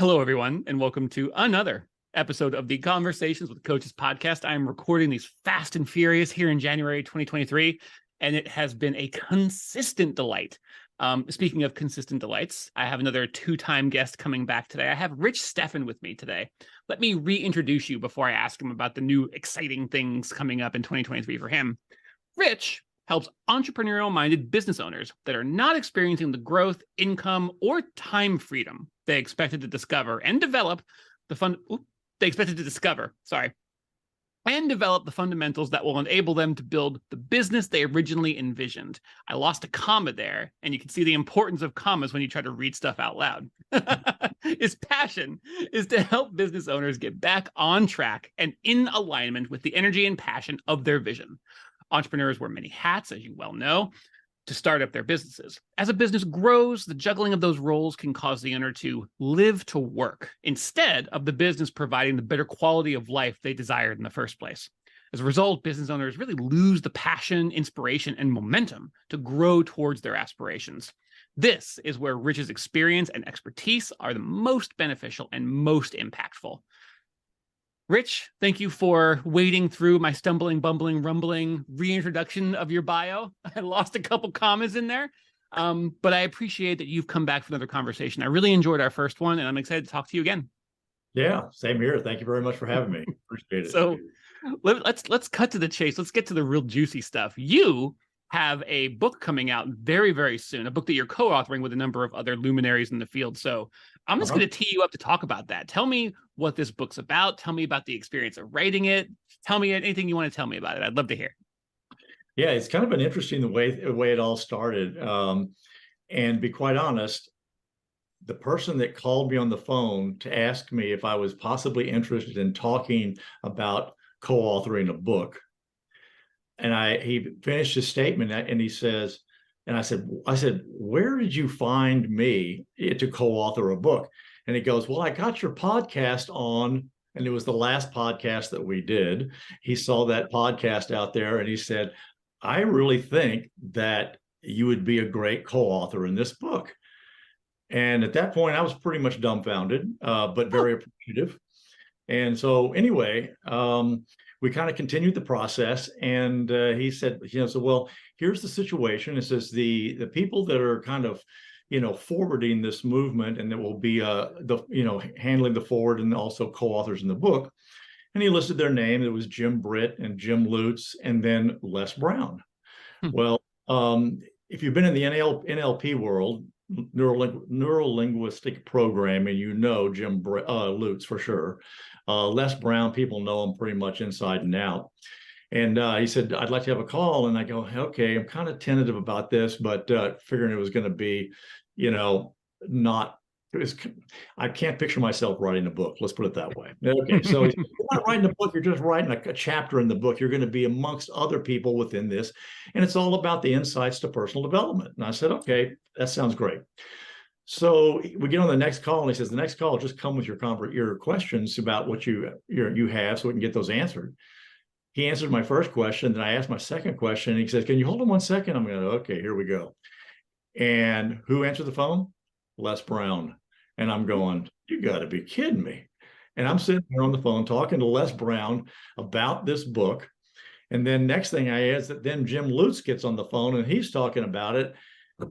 Hello, everyone, and welcome to another episode of the Conversations with Coaches podcast. I'm recording these fast and furious here in January 2023, and it has been a consistent delight. Speaking of consistent delights, I have another two-time guest coming back today. I have Steffen with me today. Let me reintroduce you before I ask him about the new exciting things coming up in 2023 for him. Rich helps entrepreneurial-minded business owners that are not experiencing the growth, income, or time freedom they expected to discover and develop the fundamentals that will enable them to build the business they originally envisioned. I lost a comma there, and you can see the importance of commas when you try to read stuff out loud. His passion is to help business owners get back on track and in alignment with the energy and passion of their vision. Entrepreneurs wear many hats, as you well know, to start up their businesses. As a business grows, the juggling of those roles can cause the owner to live to work instead of the business providing the better quality of life they desired in the first place. As a result, business owners really lose the passion, inspiration, and momentum to grow towards their aspirations. This is where Rich's experience and expertise are the most beneficial and most impactful. Rich, thank you for wading through my stumbling, bumbling, rumbling reintroduction of your bio. I lost a couple commas in there, but I appreciate that you've come back for another conversation. I really enjoyed our first one, and I'm excited to talk to you again. Yeah, same here. Thank you very much for having me. Appreciate it. So let's cut to the chase. Let's get to the real juicy stuff. You have a book coming out very, very soon, a book that you're co-authoring with a number of other luminaries in the field. So I'm just going to tee you up to talk about that. Tell me what this book's about. Tell me about the experience of writing it. Tell me anything you want to tell me about it. I'd love to hear. Yeah, it's kind of been interesting the way it all started. And be quite honest, the person that called me on the phone to ask me if I was possibly interested in talking about co-authoring a book, and he finished his statement and he says, and I said, where did you find me to co-author a book? And he goes, well, I got your podcast on, and it was the last podcast that we did. He saw that podcast out there and he said, I really think that you would be a great co-author in this book. And at that point, I was pretty much dumbfounded, but very appreciative. And so anyway, we kind of continued the process, and he said, so well, here's the situation. It says the people that are kind of, forwarding this movement, and that will be handling the forward and also co-authors in the book. And he listed their name. It was Jim Britt and Jim Lutz, and then Les Brown. Well, if you've been in the NLP world, neuro-linguistic programming, Jim Lutz for sure. Les Brown, people know him pretty much inside and out. And he said, I'd like to have a call. And I go, okay, I'm kind of tentative about this, but figuring it was going to be, I can't picture myself writing a book. Let's put it that way. Okay, so you're not writing a book, you're just writing a chapter in the book. You're going to be amongst other people within this. And it's all about the insights to personal development. And I said, okay, that sounds great. So we get on the next call, and he says, the next call, just come with your questions about what you have so we can get those answered. He answered my first question, then I asked my second question, and he says, can you hold on 1 second? I'm going, okay, here we go. And who answered the phone? Les Brown. And I'm going, you got to be kidding me. And I'm sitting there on the phone talking to Les Brown about this book. And then next thing I is that then Jim Lutz gets on the phone and he's talking about it.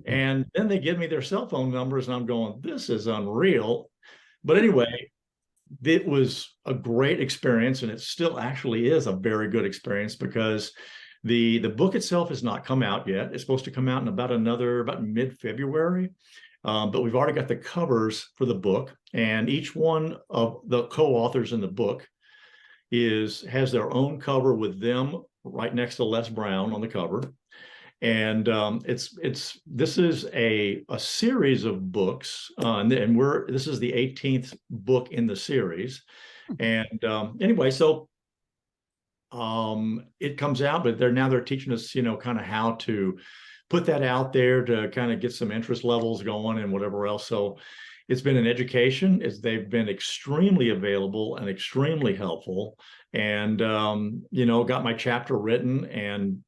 And then they give me their cell phone numbers, and I'm going, this is unreal. But anyway, it was a great experience, and it still actually is a very good experience, because the book itself has not come out yet. It's supposed to come out in about mid-February. But we've already got the covers for the book, and each one of the co-authors in the book has their own cover with them right next to Les Brown on the cover. And this is a series of books, and this is the 18th book in the series. And anyway, so it comes out, but they're teaching us, kind of how to put that out there to kind of get some interest levels going and whatever else. So it's been an education. They've been extremely available and extremely helpful, and got my chapter written, and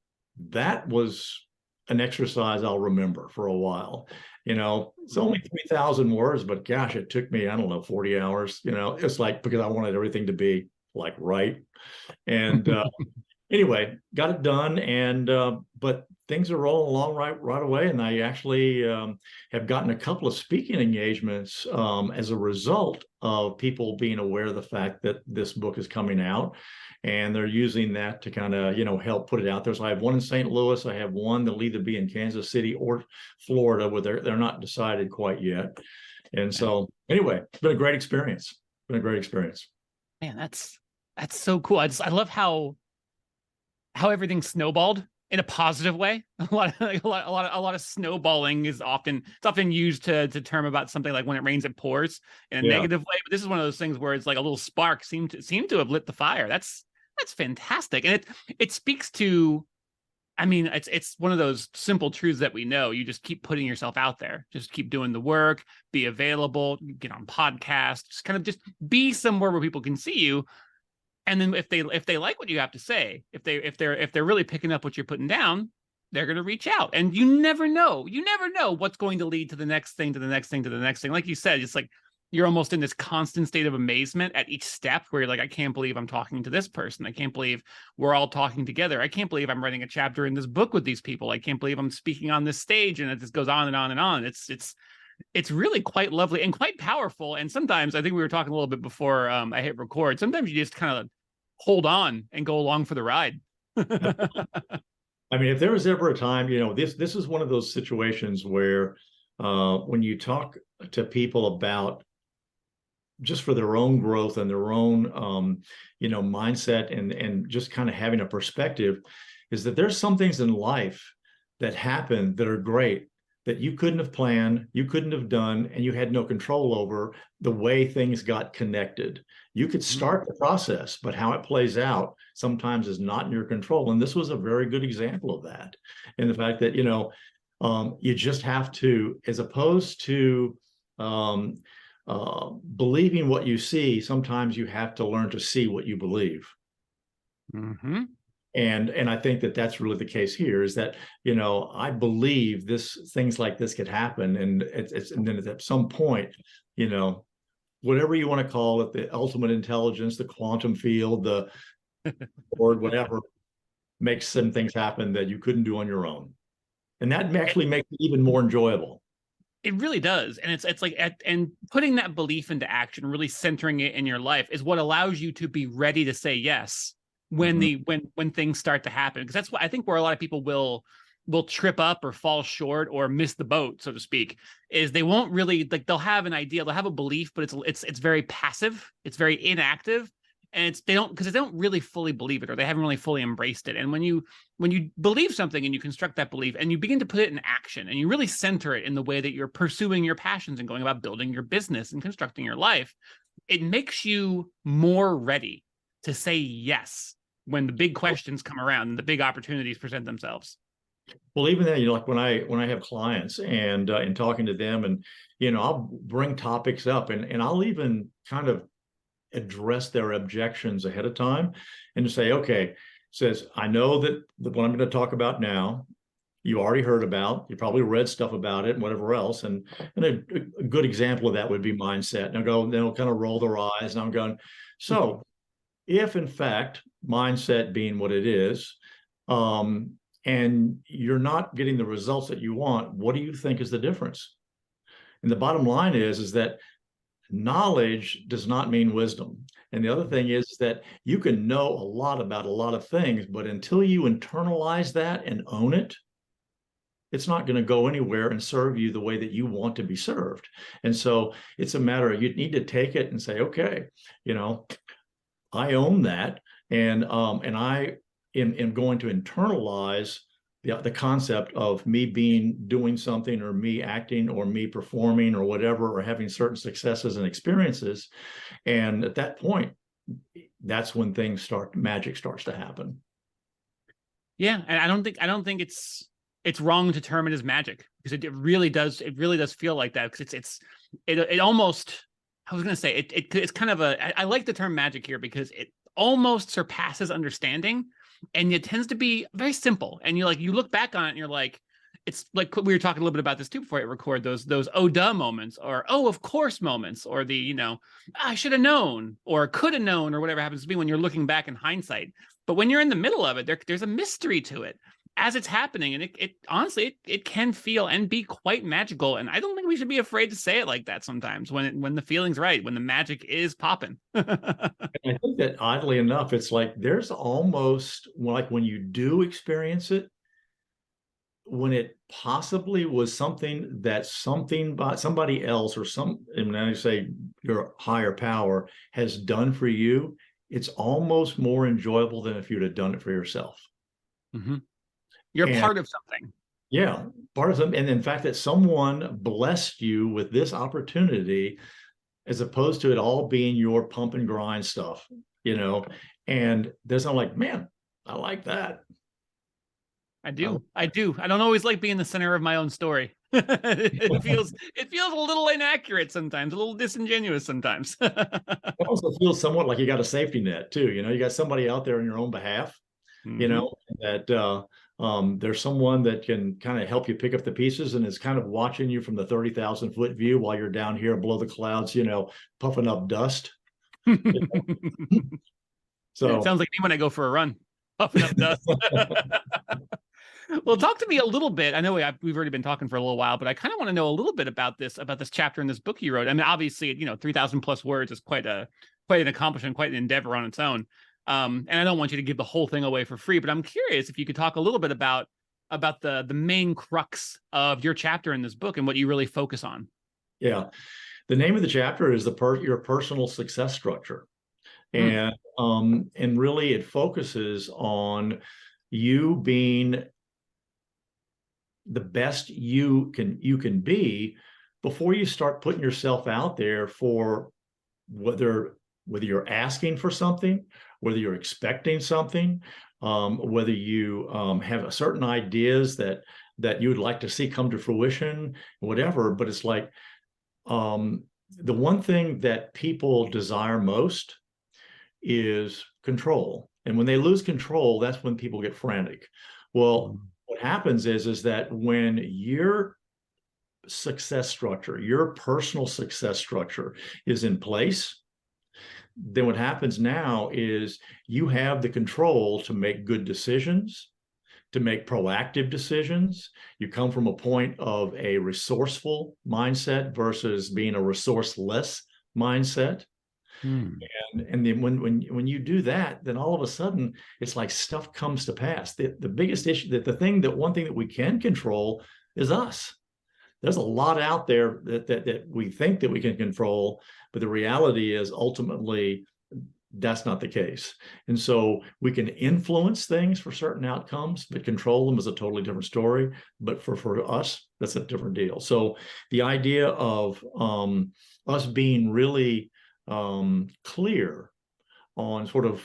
that was an exercise I'll remember for a while. It's only 3,000 words, but gosh, it took me, I don't know, 40 hours. It's like, because I wanted everything to be like right. And anyway, got it done. And but things are rolling along right away. And I actually have gotten a couple of speaking engagements as a result of people being aware of the fact that this book is coming out. And they're using that to kind of, help put it out there. So I have one in St. Louis. I have one that'll either be in Kansas City or Florida, where they're not decided quite yet. And so anyway, it's been a great experience. Man, that's so cool. I love how everything snowballed in a positive way. A lot of snowballing is often used to term about something like when it rains, it pours in a negative way. But this is one of those things where it's like a little spark seemed to have lit the fire. That's fantastic. And it speaks to, I mean, it's one of those simple truths that we know. You just keep putting yourself out there, just keep doing the work, be available, get on podcasts, just be somewhere where people can see you. And then if they like what you have to say, if they're really picking up what you're putting down, they're going to reach out. And you never know what's going to lead to the next thing, to the next thing, to the next thing. Like you said, it's like you're almost in this constant state of amazement at each step where you're like, I can't believe I'm talking to this person. I can't believe we're all talking together. I can't believe I'm writing a chapter in this book with these people. I can't believe I'm speaking on this stage. And it just goes on and on and on. It's really quite lovely and quite powerful. And sometimes, I think we were talking a little bit before I hit record, sometimes you just kind of hold on and go along for the ride. I mean, if there was ever a time, this is one of those situations where when you talk to people about just for their own growth and their own, mindset and just kind of having a perspective, is that there's some things in life that happen that are great, that you couldn't have planned, you couldn't have done, and you had no control over the way things got connected. You could start the process, but how it plays out sometimes is not in your control. And this was a very good example of that. And the fact that, you just have to, as opposed to believing what you see, sometimes you have to learn to see what you believe. Mm-hmm. And I think that that's really the case here, is that, I believe things like this could happen. And and then at some point, whatever you want to call it, the ultimate intelligence, the quantum field, or whatever, makes some things happen that you couldn't do on your own. And that actually makes it even more enjoyable. It really does. And it's like, and putting that belief into action, really centering it in your life, is what allows you to be ready to say yes when when things start to happen. Because that's what I think where a lot of people will trip up or fall short or miss the boat, so to speak, is they won't really, like, they'll have an idea, they'll have a belief, but it's very passive, it's very inactive, and they don't really fully believe it, or they haven't really fully embraced it. And when you believe something and you construct that belief and you begin to put it in action and you really center it in the way that you're pursuing your passions and going about building your business and constructing your life, it makes you more ready to say yes when the big questions come around and the big opportunities present themselves. Well, even then, like when I have clients and in talking to them, and I'll bring topics up, and I'll even kind of address their objections ahead of time, and to say, okay, says, I know that what I'm going to talk about now, you already heard about, you probably read stuff about it and whatever else. And a good example of that would be mindset. And they'll kind of roll their eyes, and I'm going, so if in fact mindset being what it is, and you're not getting the results that you want, what do you think is the difference? And the bottom line is that knowledge does not mean wisdom. And the other thing is that you can know a lot about a lot of things, but until you internalize that and own it, it's not going to go anywhere and serve you the way that you want to be served. And so it's a matter of, you need to take it and say, okay, I own that. And I am going to internalize the concept of me doing something, or me acting, or me performing, or whatever, or having certain successes and experiences. And at that point, that's when magic starts to happen. Yeah. And I don't think it's wrong to term it as magic, because it really does feel like that, because it almost, I was going to say it's kind of I like the term magic here because it almost surpasses understanding, and it tends to be very simple. And you look back on it and you're like, it's like we were talking a little bit about this too before I record, those oh duh moments, or oh of course moments, or the, you know, I should have known or could have known, or whatever happens to be when you're looking back in hindsight. But when you're in the middle of it, there's a mystery to it as it's happening, and it honestly it can feel and be quite magical. And I don't think we should be afraid to say it like that sometimes when the feeling's right, when the magic is popping. I think that oddly enough, it's like there's almost like when you do experience it, when it possibly was something that somebody else or and I say your higher power has done for you, it's almost more enjoyable than if you'd have done it for yourself. Mm-hmm. You're part of something. Yeah, part of them. And in fact, that someone blessed you with this opportunity, as opposed to it all being your pump and grind stuff, you know. And there's no like, man, I like that. I do. I don't always like being the center of my own story. it feels a little inaccurate sometimes, a little disingenuous sometimes. It also feels somewhat like you got a safety net too. You know, you got somebody out there on your own behalf, you know, that there's someone that can kind of help you pick up the pieces and is kind of watching you from the 30,000 foot view while you're down here below the clouds, you know, puffing up dust. So it sounds like me when I go for a run, puffing up dust. Well, talk to me a little bit. I know we've already been talking for a little while, but I kind of want to know a little bit about this chapter in this book you wrote. I mean, obviously, you know, 3,000 plus words is quite an accomplishment, quite an endeavor on its own. And I don't want you to give the whole thing away for free, but I'm curious if you could talk a little bit about the main crux of your chapter in this book and what you really focus on. Yeah, the name of the chapter is your personal success structure, and really it focuses on you being the best you can be before you start putting yourself out there for whether you're asking for something, whether you're expecting something, whether you have certain ideas that you would like to see come to fruition, whatever. But it's like the one thing that people desire most is control. And when they lose control, that's when people get frantic. Well, what happens is that when your success structure, your personal success structure is in place, then what happens now is you have the control to make good decisions, to make proactive decisions. You come from a point of a resourceful mindset versus being a resourceless mindset. And then when you do that, then all of a sudden it's like stuff comes to pass. The biggest issue, one thing that we can control is us. There's a lot out there that we think that we can control, but the reality is ultimately that's not the case. And so we can influence things for certain outcomes, but control them is a totally different story. But for us, that's a different deal. So the idea of us being really clear on sort of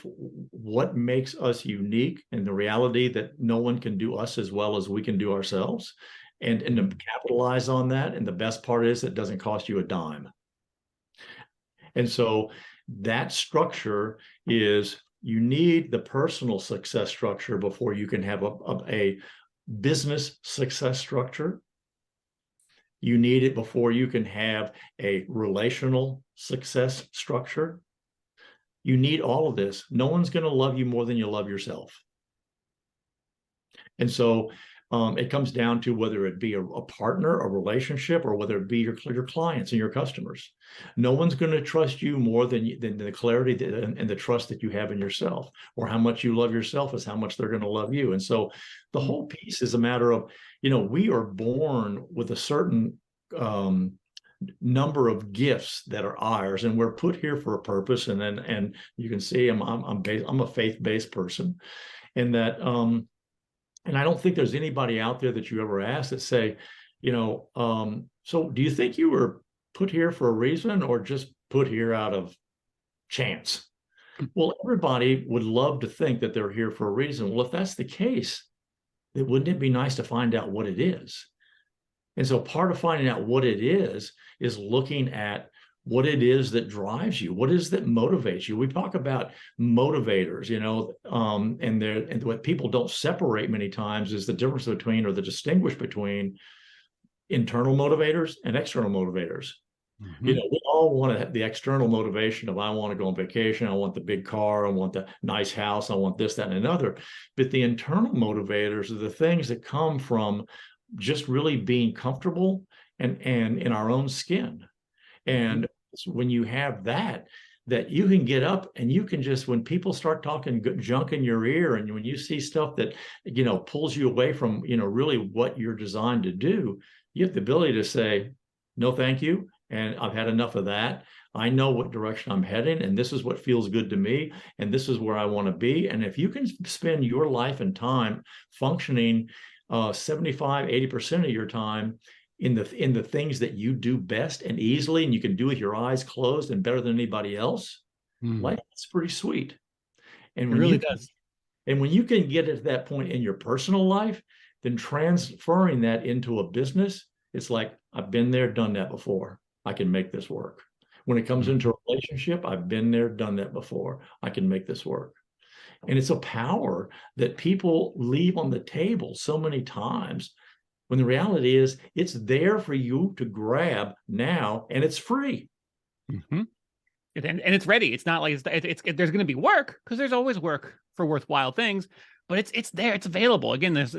what makes us unique and the reality that no one can do us as well as we can do ourselves, and to capitalize on that. And the best part is it doesn't cost you a dime. And so that structure is, you need the personal success structure before you can have a business success structure. You need it before you can have a relational success structure. You need all of this. No one's going to love you more than you love yourself. And so it comes down to whether it be a partner, a relationship, or whether it be your clients and your customers. No one's going to trust you more than the clarity and the trust that you have in yourself, or how much you love yourself is how much they're going to love you. And so the whole piece is a matter of, you know, we are born with a certain number of gifts that are ours, and we're put here for a purpose. And you can see I'm a faith-based person, and that and I don't think there's anybody out there that you ever ask that say, you know, so do you think you were put here for a reason or just put here out of chance? Well, everybody would love to think that they're here for a reason. Well, if that's the case, then wouldn't it be nice to find out what it is? And so part of finding out what it is looking at what what it is that drives you, what is that motivates you. We talk about motivators, and what people don't separate many times is the difference between, or the distinguish between, internal motivators and external motivators. Mm-hmm. We all want to have the external motivation of, I want to go on vacation, I want the big car, I want the nice house, I want this, that, and another. But the internal motivators are the things that come from just really being comfortable and in our own skin. And when you have that you can get up and you can just, when people start talking junk in your ear, and when you see stuff that, pulls you away from, really what you're designed to do, you have the ability to say, no, thank you. And I've had enough of that. I know what direction I'm heading, and this is what feels good to me, and this is where I want to be. And if you can spend your life and time functioning 75, 80% of your time in the things that you do best and easily, and you can do with your eyes closed and better than anybody else, life is pretty sweet. And it really does. And when you can get to that point in your personal life, then transferring that into a business, it's like, I've been there, done that before. I can make this work. When it comes into a relationship, I've been there, done that before. I can make this work. And it's a power that people leave on the table so many times, when the reality is it's there for you to grab now, and it's free. Mm-hmm. And it's ready. It's not like there's going to be work, because there's always work for worthwhile things, but it's there. It's available. Again, there's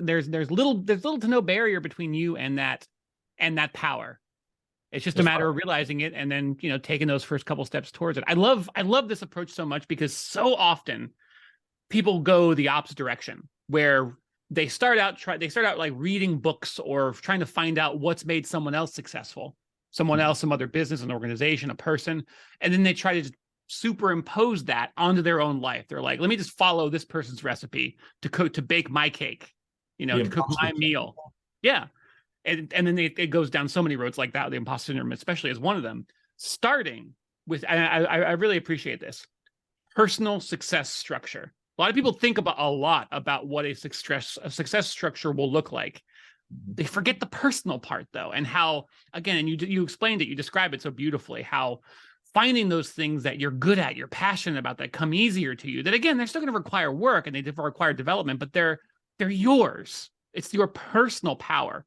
little to no barrier between you and that power. It's just a matter of realizing it, and then, taking those first couple steps towards it. I love this approach so much, because so often people go the opposite direction, where they start out like reading books or trying to find out what's made someone else successful, someone else, some other business, an organization, a person, and then they try to just superimpose that onto their own life. They're like, let me just follow this person's recipe to bake my cake, to cook my meal. Yeah. And then it goes down so many roads like that. The imposter syndrome, especially, is one of them. Starting with, I really appreciate this, personal success structure. A lot of people think a lot about what a success structure will look like. They forget the personal part, though, and how, again, and you explained it, you describe it so beautifully, how finding those things that you're good at, you're passionate about, that come easier to you, that, again, they're still going to require work and they require development, but they're yours. It's your personal power.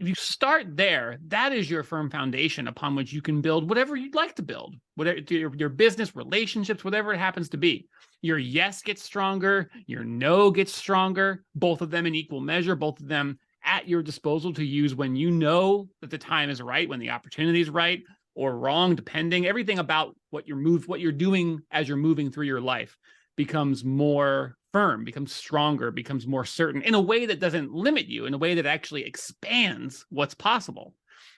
If you start there, that is your firm foundation upon which you can build whatever you'd like to build, whatever your business, relationships, whatever it happens to be. Your yes gets stronger, your no gets stronger, both of them in equal measure, both of them at your disposal to use when you know that the time is right, when the opportunity is right or wrong, depending. Everything about what you're doing as you're moving through your life becomes more firm, becomes stronger, becomes more certain, in a way that doesn't limit you, in a way that actually expands what's possible.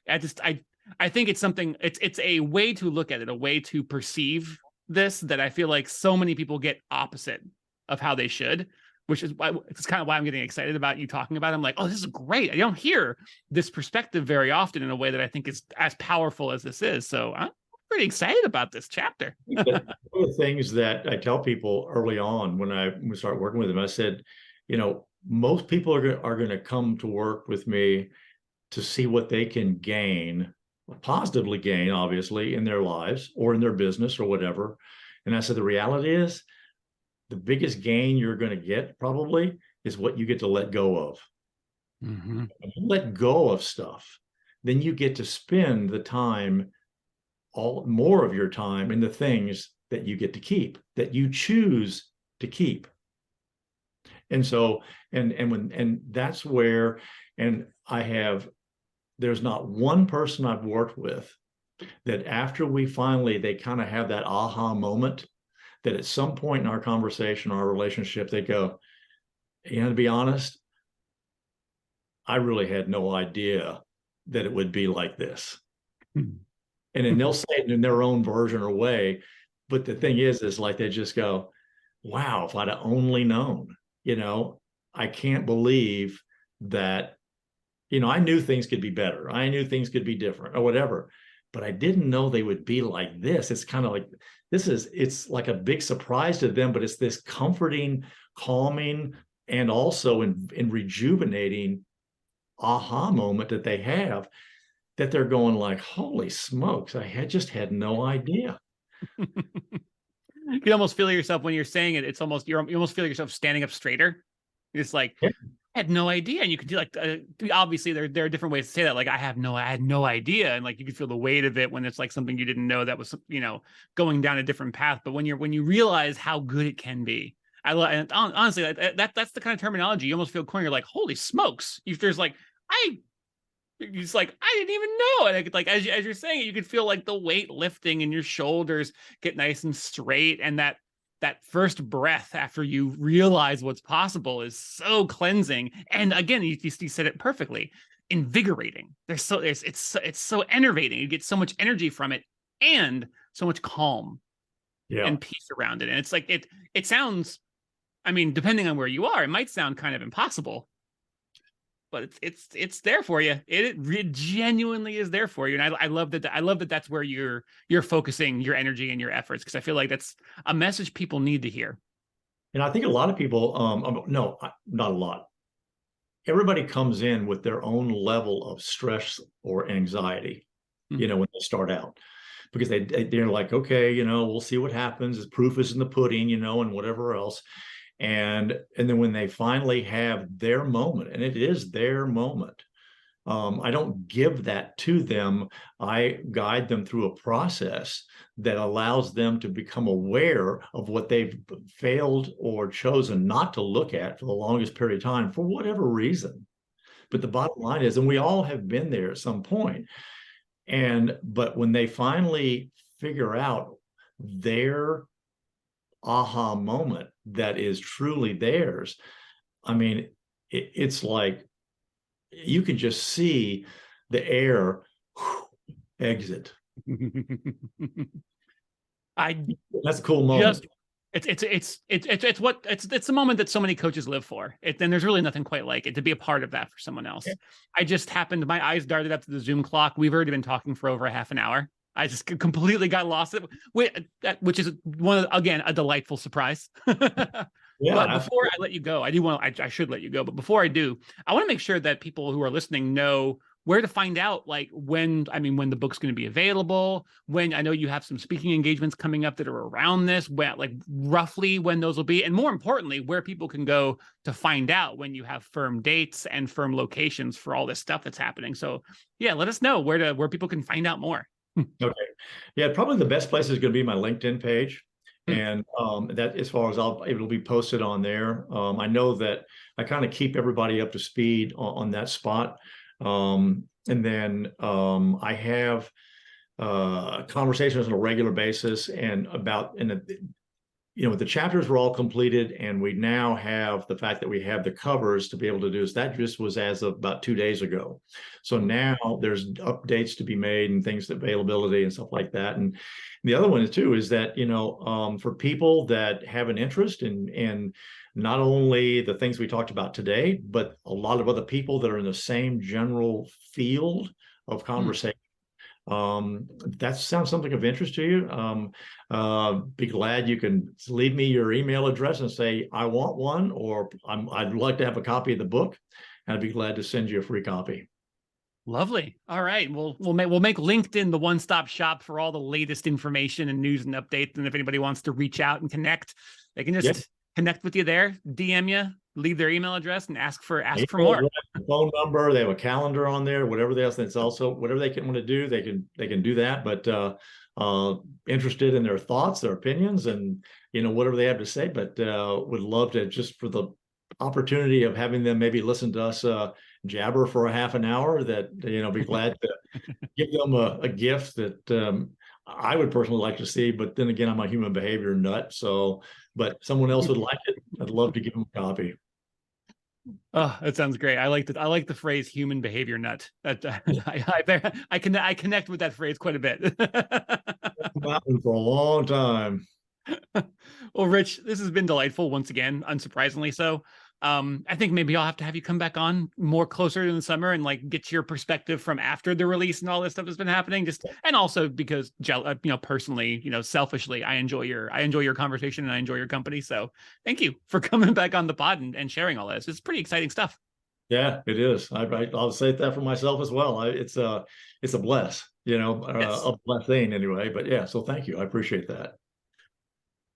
I think it's something, it's a way to look at it, a way to perceive this, that I feel like so many people get opposite of how they should, which is why it's kind of why I'm getting excited about you talking about it. I'm like, oh, this is great. I don't hear this perspective very often in a way that I think is as powerful as this is. So I'm pretty excited about this chapter. One of the things that I tell people early on when we start working with them, I said, most people are going to come to work with me to see what they can gain, positively gain, obviously, in their lives or in their business or whatever. And I said, the reality is, the biggest gain you're going to get probably is what you get to let go of. When you let go of stuff, then you get to spend the time, more of your time, in the things that you get to keep, that you choose to keep. And so, and that's where, and there's not one person I've worked with that after they kind of have that aha moment, that at some point in our conversation, our relationship, they go, to be honest, I really had no idea that it would be like this. And then they'll say it in their own version or way. But the thing is like, they just go, wow, if I'd have only known, I can't believe that, I knew things could be better. I knew things could be different or whatever, but I didn't know they would be like this. It's kind of like, it's like a big surprise to them, but it's this comforting, calming, and also in rejuvenating aha moment that they have, that they're going like, holy smokes, just had no idea. You can almost feel yourself when you're saying it. It's almost, you almost feel yourself standing up straighter. It's like, Yeah. I had no idea. And you could do like, obviously there are different ways to say that. Like, I had no idea. And like, you could feel the weight of it when it's like something you didn't know that was, going down a different path. But when you realize how good it can be, and honestly, that's the kind of terminology you almost feel corny. You're like, holy smokes. There's like, it's like, I didn't even know. And like, as you're saying it, you could feel like the weight lifting and your shoulders get nice and straight. And that first breath after you realize what's possible is so cleansing. And again, you said it perfectly, invigorating. It's so enervating. You get so much energy from it and so much calm and peace around it. And it's like, it sounds, I mean, depending on where you are, it might sound kind of impossible, but it's there for you. It genuinely is there for you. And I love that. I love that that's where you're focusing your energy and your efforts, because I feel like that's a message people need to hear. And I think a lot of people, no, not a lot. Everybody comes in with their own level of stress or anxiety, when they start out, because they're like, okay, we'll see what happens. The proof is in the pudding, and whatever else. And then when they finally have their moment, and it is their moment, I don't give that to them. I guide them through a process that allows them to become aware of what they've failed or chosen not to look at for the longest period of time, for whatever reason. But the bottom line is, and we all have been there at some point, but when they finally figure out their aha moment that is truly theirs, I mean, it's like you can just see the air exit. That's a cool moment. It's a moment that so many coaches live for. And there's really nothing quite like it, to be a part of that for someone else. Yeah. I just happened, my eyes darted up to the Zoom clock. We've already been talking for over a half an hour. I just completely got lost, which is again, a delightful surprise. Yeah. But before I let you go, I should let you go. But before I do, I want to make sure that people who are listening know where to find out, like when the book's going to be available, when I know you have some speaking engagements coming up that are around this, like roughly when those will be, and more importantly, where people can go to find out when you have firm dates and firm locations for all this stuff that's happening. So yeah, let us know where people can find out more. Okay. Yeah, probably the best place is going to be my LinkedIn page. And that, as far as it'll be posted on there. I know that I kind of keep everybody up to speed on that spot. And then I have conversations on a regular basis the chapters were all completed, and we now have the fact that we have the covers to be able to do this. That just was as of about 2 days ago. So now there's updates to be made and things, availability and stuff like that. And the other one is that, for people that have an interest in not only the things we talked about today, but a lot of other people that are in the same general field of conversation. That sounds something of interest to you, be glad you can leave me your email address and say, I want one, or I'd like to have a copy of the book, and I'd be glad to send you a free copy. Lovely. All right. We'll make LinkedIn the one-stop shop for all the latest information and news and updates. And if anybody wants to reach out and connect, they can just connect with you there, DM you, leave their email address, and ask for more. Phone number. They have a calendar on there. Whatever else. It's also whatever they want to do. They can do that. But interested in their thoughts, their opinions, and whatever they have to say. But would love to, just for the opportunity of having them maybe listen to us jabber for a half an hour, that be glad to give them a gift that I would personally like to see. But then again, I'm a human behavior nut, so but someone else would like it, I'd love to give them a copy. Oh, that sounds great. I like the phrase human behavior nut. That I connect with that phrase quite a bit. For a long time. Well, Rich, this has been delightful once again, unsurprisingly so. I think maybe I'll have to have you come back on more closer in the summer and like get your perspective from after the release and all this stuff that's been happening. And also because personally, selfishly, I enjoy your conversation and I enjoy your company. So thank you for coming back on the pod and sharing all this. It's pretty exciting stuff. Yeah, it is. I'll say that for myself as well. It's a bless, Yes. a blessing anyway. But yeah, so thank you. I appreciate that.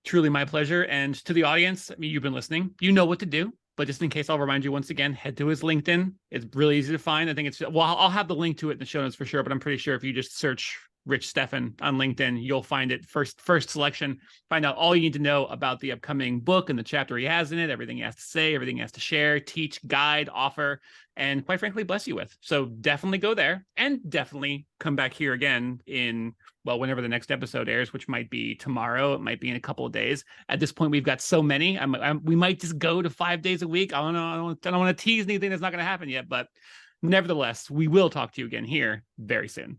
Truly my pleasure. And to the audience, I mean, you've been listening, you know what to do. But just in case, I'll remind you once again, head to his LinkedIn. It's really easy to find. I think well, I'll have the link to it in the show notes for sure, but I'm pretty sure if you just search Rich Steffen on LinkedIn, you'll find it first selection. Find out all you need to know about the upcoming book and the chapter he has in it, everything he has to say, everything he has to share, teach, guide, offer, and quite frankly, bless you with. So definitely go there, and definitely come back here again in, well, whenever the next episode airs, which might be tomorrow, it might be in a couple of days. At this point, we've got so many. We might just go to 5 days a week. I don't know. I don't want to tease anything that's not going to happen yet, but nevertheless, we will talk to you again here very soon.